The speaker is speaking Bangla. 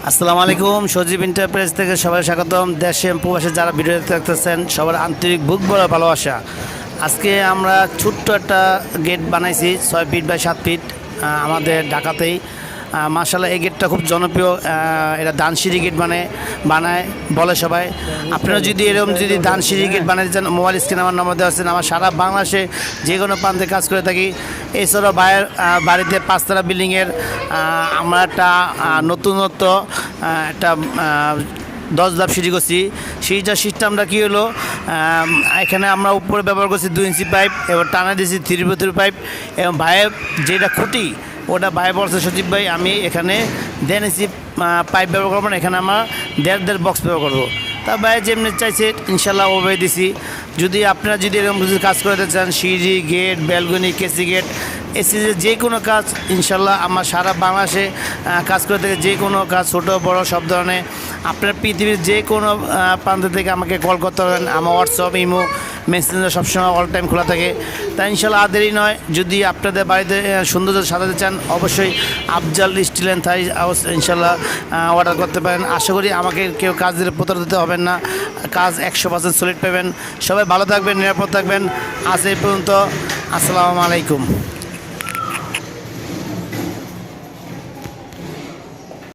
আসসালামু আলাইকুম। সজীব এন্টারপ্রাইজ থেকে সবাই স্বাগতম। দেশে এবং প্রবাসে যারা ভিডিও দেখতেছেন সবার আন্তরিক বুক ভরা ভালোবাসা। আজকে আমরা ছোট্ট একটা গেট বানাইছি 6 ফিট বাই 7 ফিট আমাদের ঢাকাতেই। মাশাআল্লাহ এই গেটটা খুব জনপ্রিয়। এটা দানসিঁড়ি গেট বানায় বলে সবাই। আপনারা যদি এরকম দানসিঁড়ি গেট বানাতে চান, মোবাইল স্ক্রিনে আমার নম্বর দেওয়া আছে। আমার সারা বাংলাদেশে যে কোনো প্রান্তে কাজ করে থাকি। এছাড়াও বাড়িতে 5তলা বিল্ডিংয়ের আমরা একটা নতুনত্ব একটা 10 ধাপ সিঁড়ি করছি। সিঁড়িটার সিস্টেমটা কী হলো, এখানে আমরা উপরে ব্যবহার করছি 2 ইঞ্চি পাইপ, এবার টানা দিয়েছি 3x3 পাইপ। এবং ভাইয়ের যেটা খুঁটি ওটা ভাই বলছে, সজীব ভাই আমি এখানে 1.5 ইঞ্চি পাইপ ব্যবহার করবো না, এখানে আমরা 1.5 বক্স ব্যবহার করবো। তা ভাই যেমনি চাইছে ইনশাল্লাহ ওভাবে দিছি। যদি আপনারা এরকম কিছু কাজ করতে চান, সিঁড়ি, গেট, ব্যালকনি, কেসি গেট, এসি যে কোনো কাজ ইনশাল্লাহ আমার সারা বাংলাদেশে কাজ করে থাকে। যে কোনো কাজ ছোটো বড় সব ধরনের আপনার পৃথিবীর যে কোনো প্রান্ত থেকে আমাকে কল করতে পারবেন। আমার হোয়াটসঅ্যাপ, ইমো, মেসেঞ্জার সবসময় অল টাইম খোলা থাকে। তাই ইনশাল্লাহ আদেরই নয়, যদি আপনাদের বাড়িতে সৌন্দর্য সাজাতে চান অবশ্যই আফজাল স্টিল অ্যান্ড থাই ইনশাল্লাহ অর্ডার করতে পারেন। আশা করি আমাকে কেউ কাজ দিলে প্রতারিত হবেন না, কাজ 100% সলিড পাবেন। সবাই ভালো থাকবেন, নিরাপদ থাকবেন। আজ এই পর্যন্ত, আসসালামু আলাইকুম।